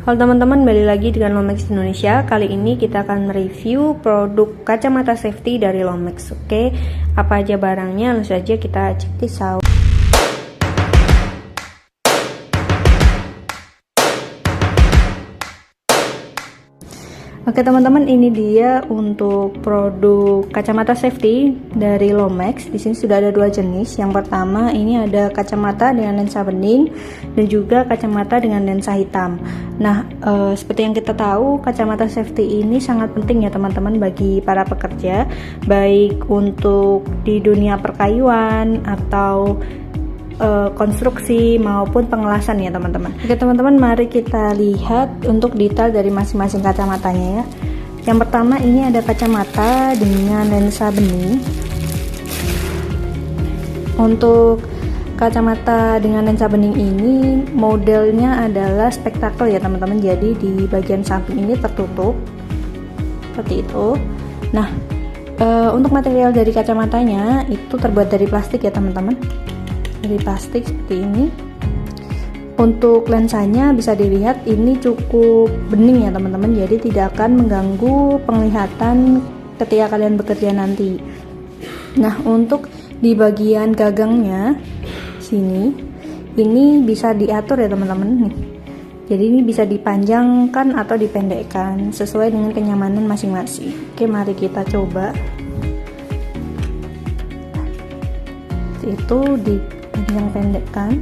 Halo teman-teman, balik lagi dengan Lomex Indonesia. Kali ini kita akan mereview produk kacamata safety dari Lomex. Oke, apa aja barangnya? Langsung saja kita cek this out. Oke teman-teman, ini dia untuk produk kacamata safety dari Lomex. Di sini sudah ada dua jenis. Yang pertama ini ada kacamata dengan lensa bening dan juga kacamata dengan lensa hitam. Nah, seperti yang kita tahu, kacamata safety ini sangat penting ya teman-teman bagi para pekerja, baik untuk di dunia perkayuan atau konstruksi maupun pengelasan ya teman-teman. Oke teman-teman, mari kita lihat untuk detail dari masing-masing kacamatanya ya. Yang pertama ini ada kacamata dengan lensa bening. Untuk kacamata dengan lensa bening ini modelnya adalah spektakel ya teman-teman. Jadi di bagian samping ini tertutup seperti itu. Nah, untuk material dari kacamatanya itu terbuat dari plastik ya teman-teman. Dari plastik seperti ini. Untuk lensanya bisa dilihat ini cukup bening ya teman-teman, jadi tidak akan mengganggu penglihatan ketika kalian bekerja nanti. Nah, untuk di bagian gagangnya sini ini bisa diatur ya teman-teman nih. Jadi ini bisa dipanjangkan atau dipendekkan sesuai dengan kenyamanan masing-masing. Oke, mari kita coba. Itu dipanjang pendekkan.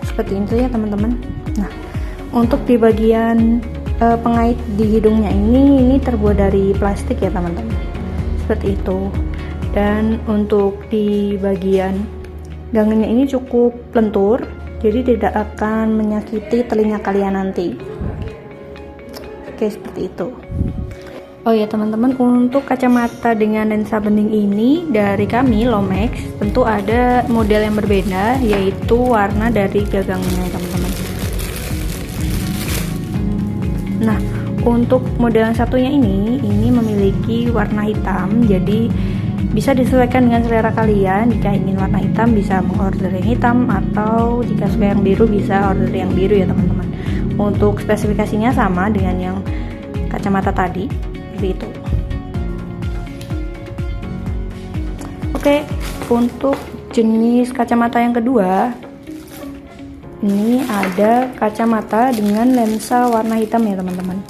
Seperti itu ya teman-teman. Nah, untuk di bagian pengait di hidungnya ini terbuat dari plastik ya teman-teman. Seperti itu. Dan untuk di bagian gangnya ini cukup lentur, jadi tidak akan menyakiti telinga kalian nanti. Oke, seperti itu. Oh ya teman-teman, untuk kacamata dengan lensa bening ini dari kami Lomex tentu ada model yang berbeda, yaitu warna dari gagangnya teman-teman. Nah, untuk model yang satunya ini memiliki warna hitam, jadi bisa disesuaikan dengan selera kalian. Jika ingin warna hitam bisa mengorder yang hitam, atau jika suka yang biru bisa order yang biru ya teman-teman. Untuk spesifikasinya sama dengan yang kacamata tadi, seperti itu. Oke, untuk jenis kacamata yang kedua ini ada kacamata dengan lensa warna hitam ya teman-teman.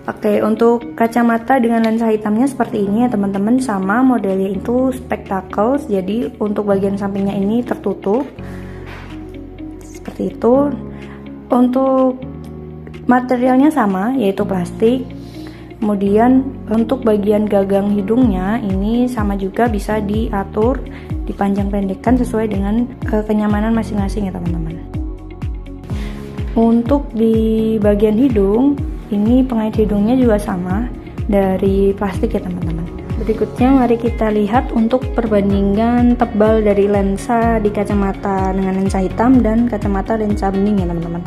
Oke, untuk kacamata dengan lensa hitamnya seperti ini ya teman-teman, sama modelnya itu spectacles, jadi untuk bagian sampingnya ini tertutup seperti itu. Untuk materialnya sama, yaitu plastik. Kemudian untuk bagian gagang hidungnya ini sama juga, bisa diatur, dipanjang pendekkan sesuai dengan kenyamanan masing-masing ya teman-teman. Untuk di bagian hidung ini pengait hidungnya juga sama dari plastik ya teman-teman. Berikutnya mari kita lihat untuk perbandingan tebal dari lensa di kacamata dengan lensa hitam dan kacamata lensa bening ya teman-teman.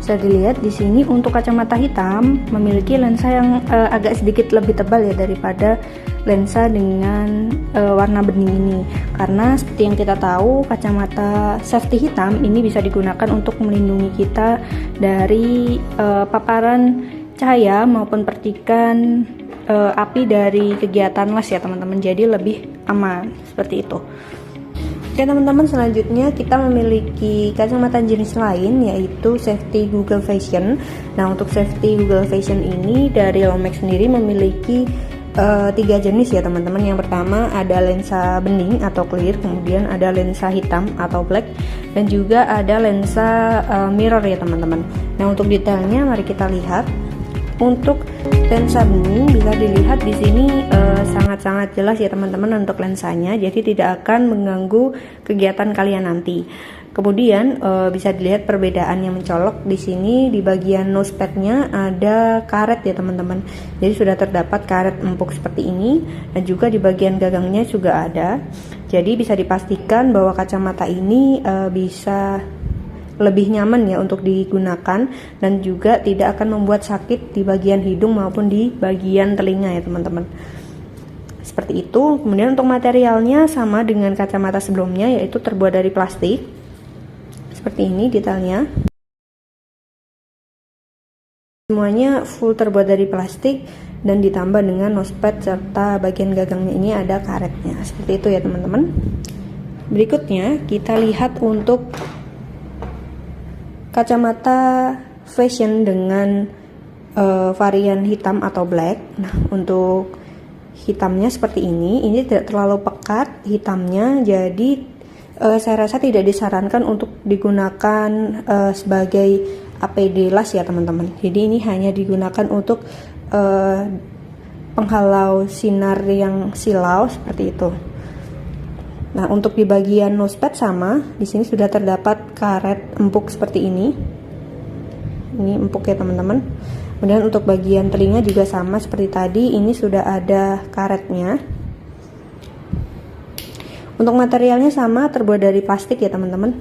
Bisa dilihat di sini untuk kacamata hitam memiliki lensa yang agak sedikit lebih tebal ya daripada lensa dengan warna bening ini, karena seperti yang kita tahu kacamata safety hitam ini bisa digunakan untuk melindungi kita dari paparan cahaya maupun percikan api dari kegiatan las ya teman-teman, jadi lebih aman seperti itu. Oke teman-teman, selanjutnya kita memiliki kacamata jenis lain, yaitu safety Google Vision. Nah, untuk safety Google Vision ini dari Lomex sendiri memiliki tiga jenis ya teman-teman. Yang pertama ada lensa bening atau clear, kemudian ada lensa hitam atau black, dan juga ada lensa mirror ya teman-teman. Nah, untuk detailnya mari kita lihat. Untuk lensa bening bisa dilihat di sini sangat-sangat jelas ya teman-teman untuk lensanya, jadi tidak akan mengganggu kegiatan kalian nanti. Kemudian bisa dilihat perbedaan yang mencolok di sini. Di bagian nosepadnya ada karet ya teman-teman. Jadi sudah terdapat karet empuk seperti ini, dan juga di bagian gagangnya juga ada. Jadi bisa dipastikan bahwa kacamata ini bisa lebih nyaman ya untuk digunakan, dan juga tidak akan membuat sakit di bagian hidung maupun di bagian telinga ya teman-teman. Seperti itu. Kemudian untuk materialnya sama dengan kacamata sebelumnya, yaitu terbuat dari plastik. Seperti ini detailnya. Semuanya full terbuat dari plastik dan ditambah dengan nosepad serta bagian gagangnya ini ada karetnya. Seperti itu ya teman-teman. Berikutnya kita lihat untuk kacamata fashion dengan varian hitam atau black. Nah, untuk hitamnya seperti ini tidak terlalu pekat hitamnya, jadi saya rasa tidak disarankan untuk digunakan sebagai APD las ya teman-teman. Jadi ini hanya digunakan untuk penghalau sinar yang silau seperti itu. Nah, untuk di bagian nosepad sama, di sini sudah terdapat karet empuk seperti ini. Ini empuk ya teman-teman. Kemudian untuk bagian telinga juga sama seperti tadi, ini sudah ada karetnya. Untuk materialnya sama, terbuat dari plastik ya teman-teman.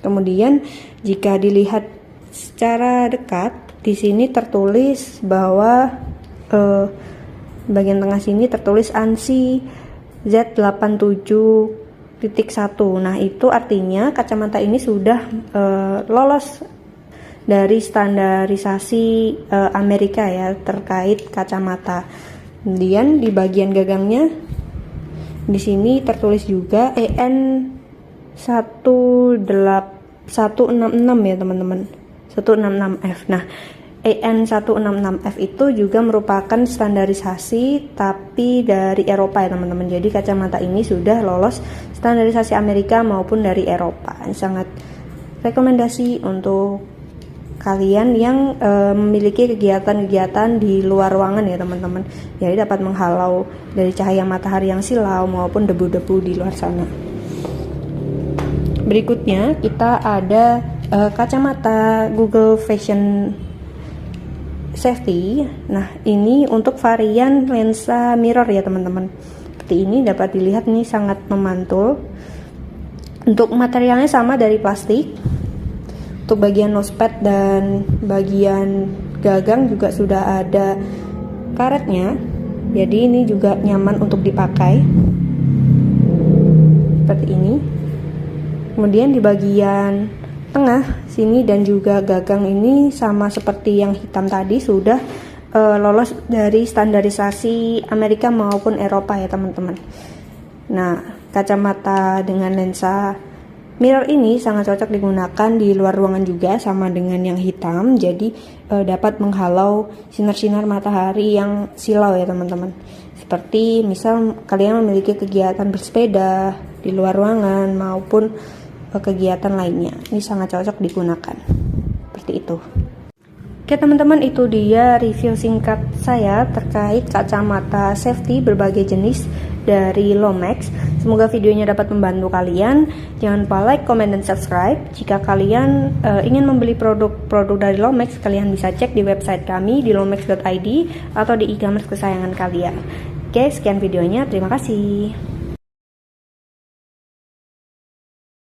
Kemudian jika dilihat secara dekat, di sini tertulis bahwa bagian tengah sini tertulis ANSI Z87.1. Nah, itu artinya kacamata ini sudah lolos dari standarisasi Amerika ya terkait kacamata. Kemudian di bagian gagangnya di sini tertulis juga EN 166 ya teman-teman, 166F. Nah, EN 166F itu juga merupakan standarisasi tapi dari Eropa ya teman-teman. Jadi kacamata ini sudah lolos standarisasi Amerika maupun dari Eropa. Sangat rekomendasi untuk kalian yang memiliki kegiatan-kegiatan di luar ruangan ya teman-teman. Jadi dapat menghalau dari cahaya matahari yang silau maupun debu-debu di luar sana. Berikutnya kita ada kacamata Google Vision Safety. Nah, ini untuk varian lensa mirror ya teman-teman. Seperti ini dapat dilihat nih, sangat memantul. Untuk materialnya sama dari plastik. Untuk bagian nosepad dan bagian gagang juga sudah ada karetnya, jadi ini juga nyaman untuk dipakai seperti ini. Kemudian di bagian tengah sini dan juga gagang ini sama seperti yang hitam tadi, sudah lolos dari standarisasi Amerika maupun Eropa ya teman-teman. Nah, kacamata dengan lensa mirror ini sangat cocok digunakan di luar ruangan juga, sama dengan yang hitam. Jadi dapat menghalau sinar-sinar matahari yang silau ya teman-teman. Seperti misal kalian memiliki kegiatan bersepeda di luar ruangan maupun kegiatan lainnya. Ini sangat cocok digunakan. Seperti itu. Oke teman-teman, itu dia review singkat saya terkait kacamata safety berbagai jenis dari Lomax. Semoga videonya dapat membantu kalian. Jangan lupa like, comment, dan subscribe. Jika kalian ingin membeli produk-produk dari Lomax, kalian bisa cek di website kami di lomax.id atau di e-commerce kesayangan kalian. Oke, sekian videonya. Terima kasih.